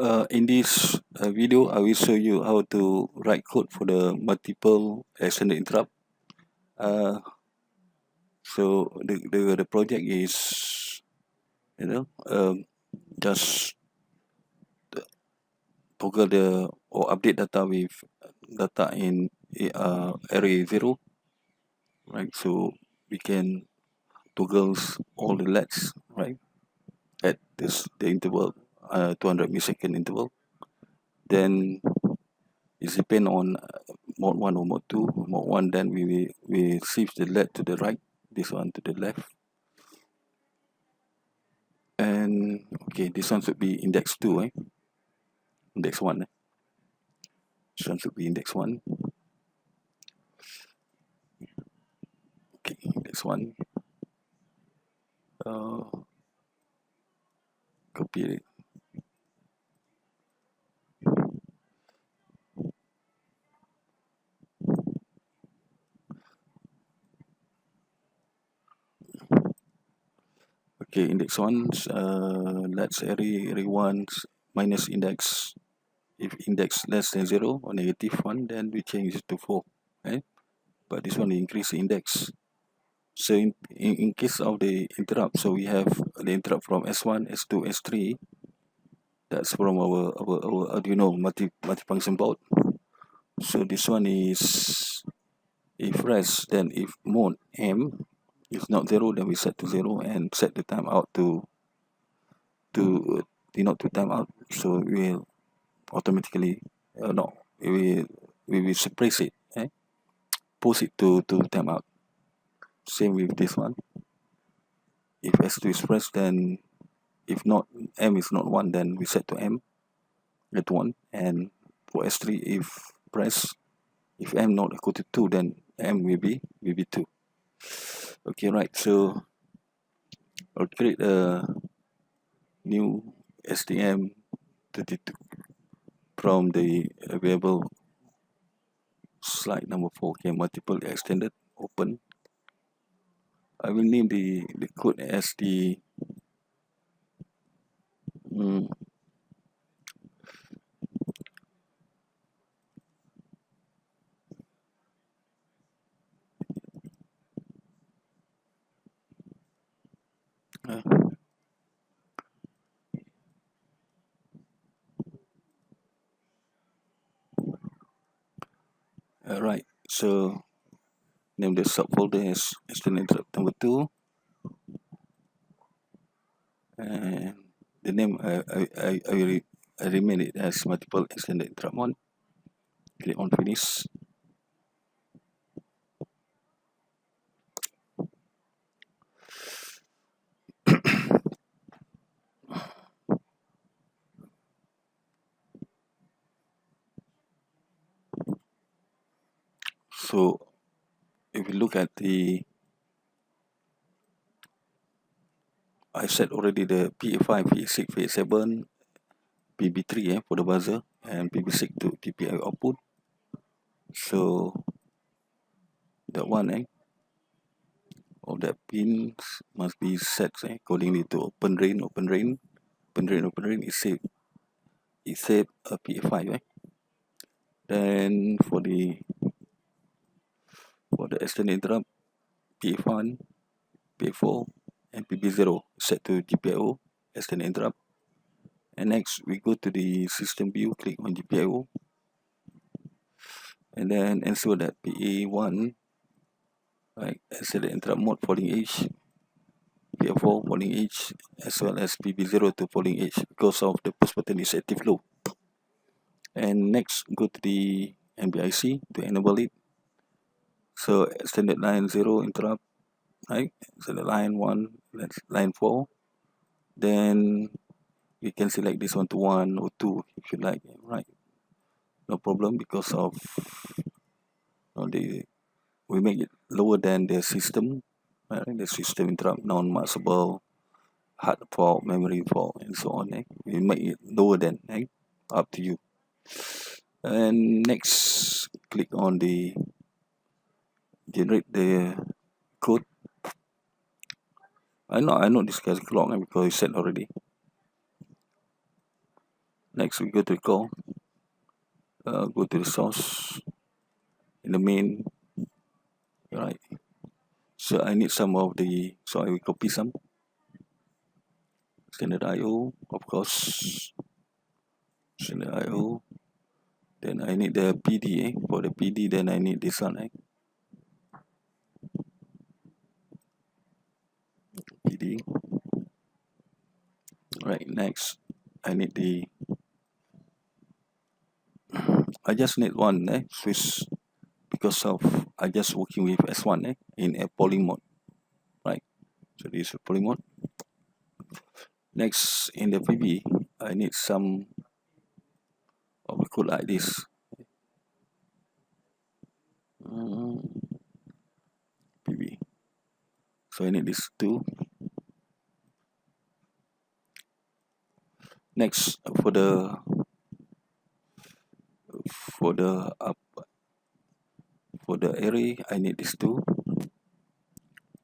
In this video, I will show you how to write code for the multiple extended interrupt. So the project is, just toggle or update data with data in array 0, right? So we can toggle all the LEDs, right, at the interval 200 millisecond interval. Then it depends on mode 1 or mode 2. Mode 1, then we shift the LED to the right, this one to the left. And okay, this one should be index 2, index 1. This one should be index 1. Okay, index 1. Copy it. Okay, index 1, let's array 1 minus index. If index less than 0 or negative 1, then we change it to 4. Right? But this one increase the index. So in case of the interrupt, so we have the interrupt from S1, S2, S3. That's from our Arduino multifunction board. So this one is, if rest, then if mode M is not 0, then we set to 0 and set the timeout to denote to timeout. So we will automatically we will suppress it, push it to timeout. Same with this one. If S2 is pressed, then if not M is not 1, then we set to M at 1. And for S3, if press, if M not equal to 2, then M will be 2. Okay, right. So I'll create a new STM32 from the available slide number 4. Okay, multiple extended open. I will name the code as the right. So name the subfolder as extended interrupt number 2, and the name I remain it as multiple extended interrupt 1. Click on finish. So if you look at I set already the PA5, PA6, PA7, PB3 for the buzzer, and PB6 to GPIO output. So that one all that pins must be set accordingly to open drain. Open drain is saved. It saved a PA5. Then for the extended interrupt, PA1, PA4, and PB0 set to GPIO extended interrupt. And next we go to the system view, click on GPIO, and then ensure that PA1, extended interrupt mode falling edge, PA4 falling edge, as well as PB0 to falling edge because of the push button is active low. And next go to the NBIC to enable it. So extended line 0 interrupt, extended line 1, that's line 4. Then we can select this one to 1 or 2 if you like, right? No problem, because of we make it lower than the system, the system interrupt, non-maskable, hard fault, memory fault, and so on. We make it lower than, up to you. And next, click on the generate the code. I know this guy's clock because it's set already. Next we go to the core, go to the source in the main, right? So I need some of the, so I will copy some standard IO, of course, standard IO. Then I need the PD, for the PD, then I need this one, PD. Right, next I need the, I just need one switch, because of I just working with S1 in a polling mode, right? So this is a polling mode. Next, in the PB, I need some of the code like this. PB. So I need this too. Next, for the array, I need this too,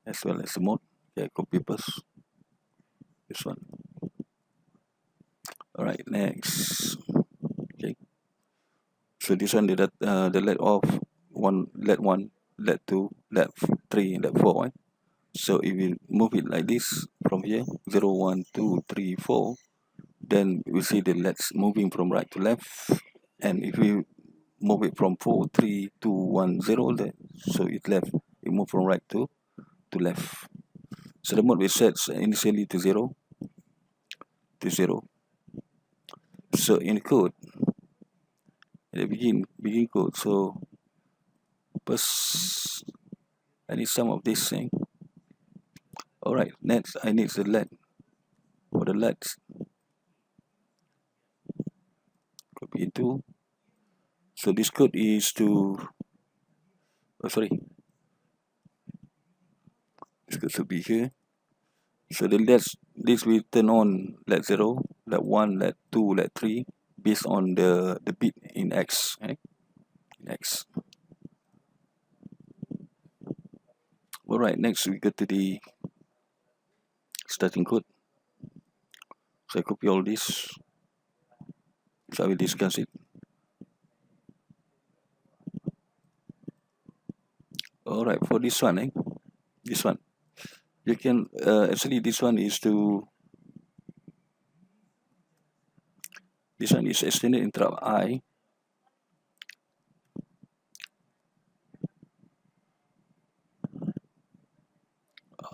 as well as the mode. Okay, copy paste this one. All right, next. Okay, so this one the let off one, let one, let two, let three, let four. Right? So if we move it like this from here, 0, 1, 2, 3, 4, then we see the lets moving from right to left. And if we move it from 4, 3, 2, 1, 0, so it left, it move from right to left. So the mode we set initially to 0 to 0. So in code, at the begin code, so first I need some of this thing. Alright, next I need the let, for the lets, copy into. So this code is to, oh sorry, this code should be here. So the lets, this will turn on let 0, let 1, let 2, let 3, based on the bit in X, in X. Alright, next we go to the starting code. So I copy all this, so I will discuss it. Alright, for this one, this one, you can, actually this one is to, this one is extended interrupt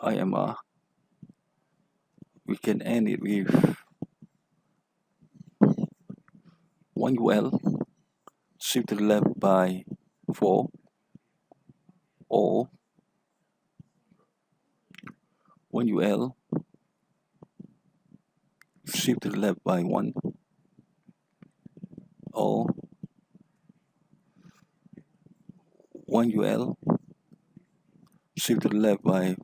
IMR. We can end it with 1 UL, shift to the left by 4, or 1 UL, shift to the left by 1, or 1 UL, shift to the left by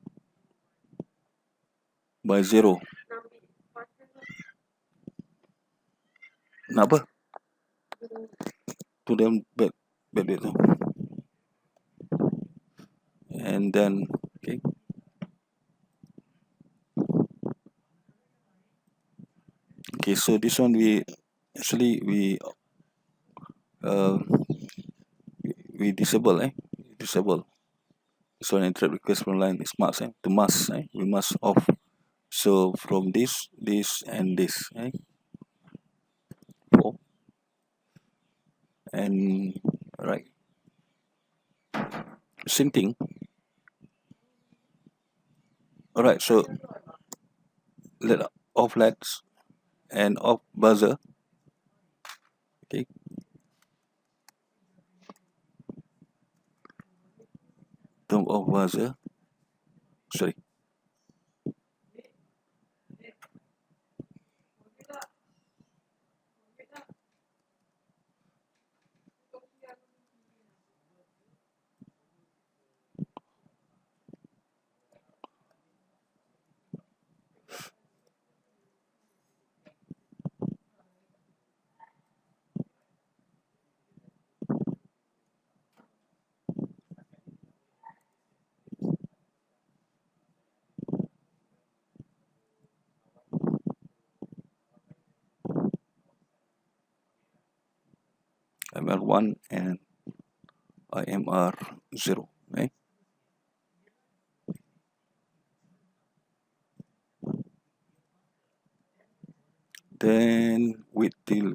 0. Kenapa? To them back there. And then, okay. Okay, so this one we actually we disable disable. So an interrupt request from line is must to must we must off. So from this and this 4, and right, same thing. All right, so let off lets and off buzzer. Okay, turn off buzzer. Sorry. IMR1 and IMR0. Okay? Then wait till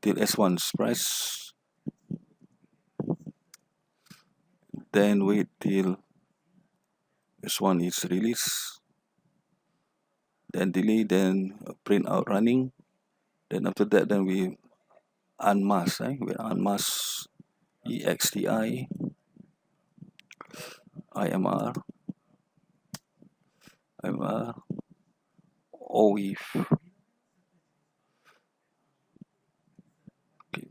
S1 is pressed. Then wait till S1 is released. Then delay, then print out running. Then after that, then we unmask. We unmask EXTI, IMR, IMR, OIF. Okay.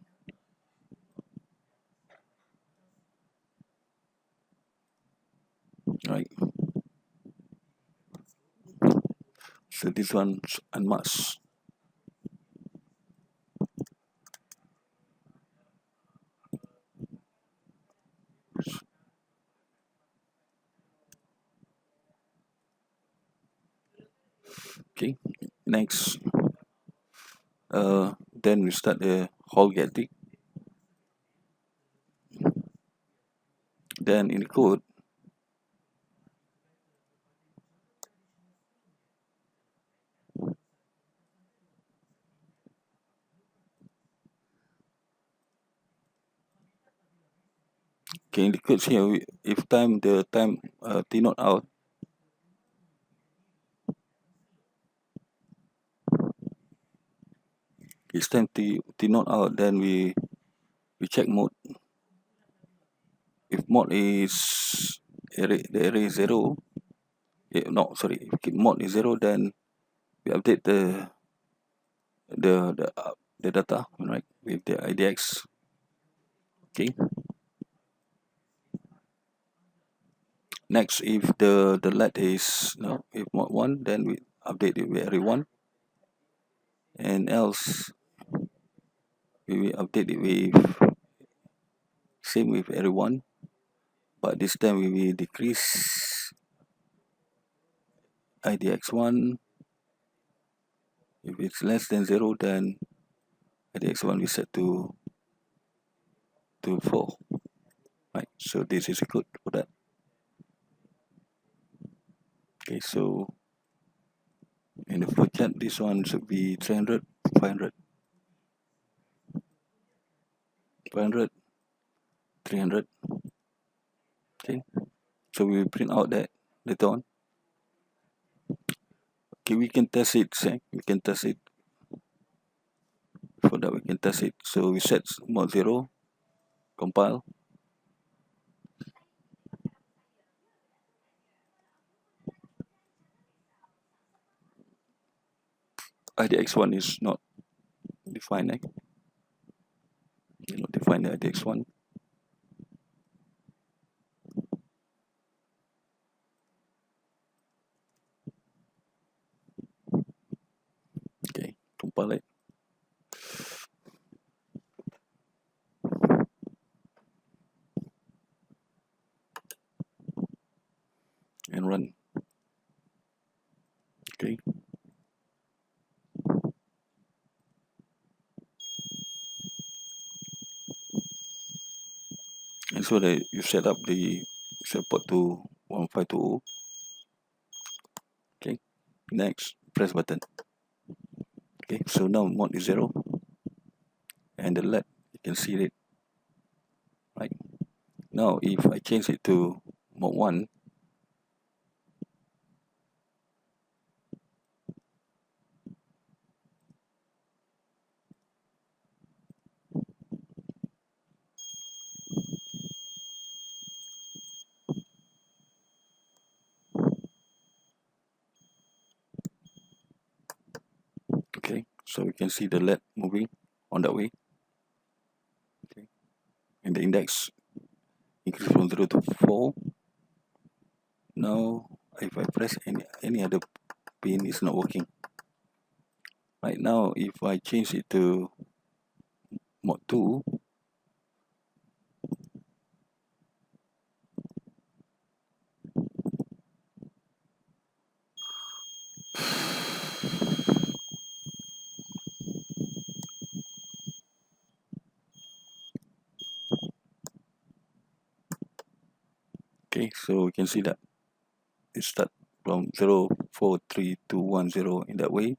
Right. So this one's unmasked. Okay. Next, then we start the whole getting. Then in the code, okay, in the code here, if the time T not out, it's time T not out, then we check mode. If mode is the array is 0, no, sorry, if mode is 0, then we update the data, right, with the IDX. Okay. Next, if the let is if mode 1, then we update it with array 1, and else we will update it with same with array 1, but this time we will decrease IDX1. If it's less than 0, then IDX1 we set to 4. Right, so this is good for that. Okay, so in the flowchart, this one should be 300, 500, 500, 300. Okay, so we will print out that later on. Okay, we can test it. We can test it. For that, we can test it. So we set mode 0, compile. IDX1 is not defined. You not define the IDX1. Okay, compile it. And run. Okay. And so that you set up the port to 1520. Okay. Next, press button. Okay, so now mode is 0, and the LED you can see it. Right. Now if I change it to mode 1, okay, so we can see the LED moving on that way. Okay, and the index increase from 0 to 4. Now if I press any other pin, it's not working. Right now, if I change it to mode 2, so we can see that it start from 0, 4, 3, 2, 1, 0 in that way,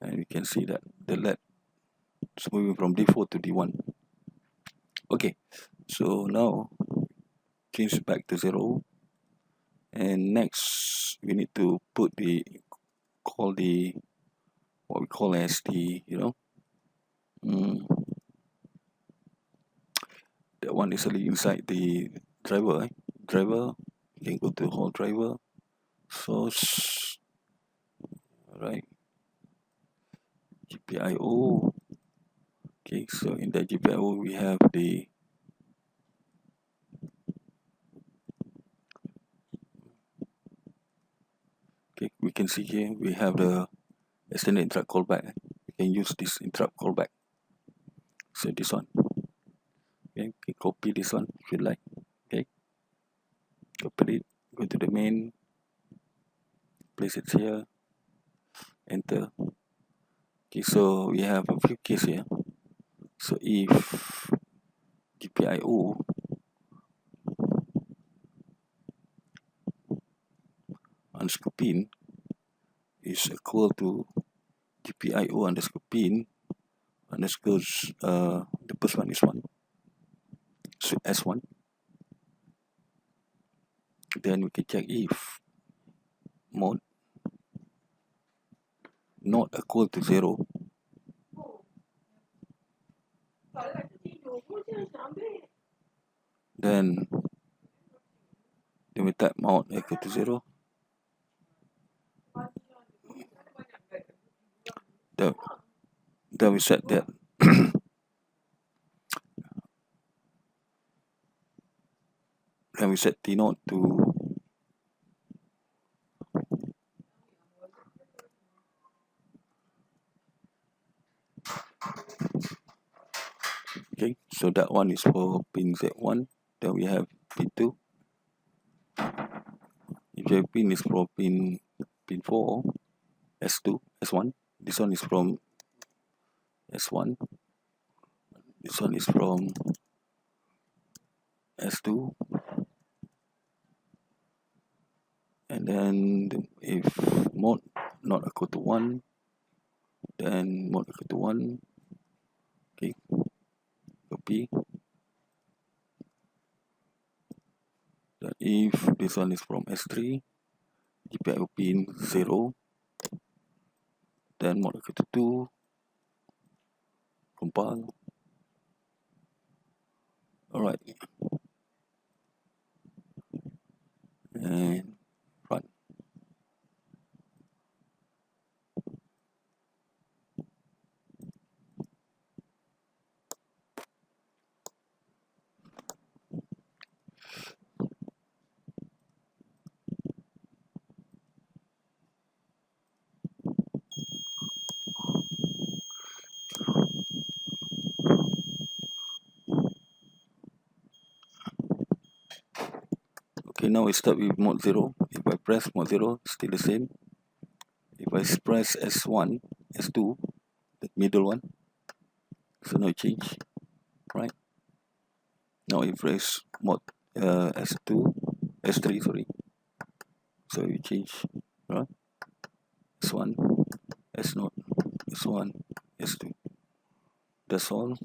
and we can see that the LED is moving from D4 to D1. Okay, so now change back to 0, and next we need to put what we call as the that one is really inside the driver. Driver, you can go to whole driver, source, right, GPIO. Okay, so in the GPIO we have the we can see here we have the extended interrupt callback. We can use this interrupt callback. So this one, okay, copy this one if you like. Okay, copy it, go to the main, place it here, enter. Okay, so we have a few cases here. So if GPIO underscore pin is equal to GPIO underscore pin underscore the first one is 1, so S1, then we can check if mode not equal to 0, then we type mode equal to 0. Then we set that then we set T node to okay, so that one is for pin Z1. Then we have pin 2. If your pin is for pin 4, S2, S1. This one is from S1. This one is from S2. And then if mode not equal to 1, then mode equal to 1. Okay, copy. Then if this one is from S3, GPIO pin 0, then mode equal to 2, compile. Alright, and run. Okay, now we start with mode 0. If I press mode 0, still the same. If I press S1, S2, the middle one, so no change, right? Now if press mode S2, S3, sorry, so you change, right? S1, S0, S1, S2. That's all.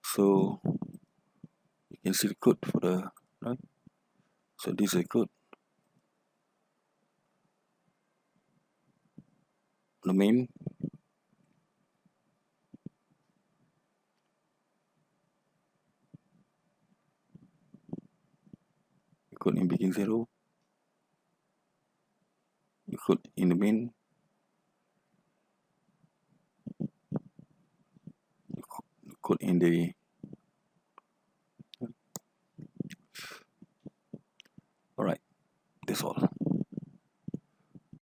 So you can see the code for the right. So this is the code. The main. Code in begin 0. The code in the main. The code in the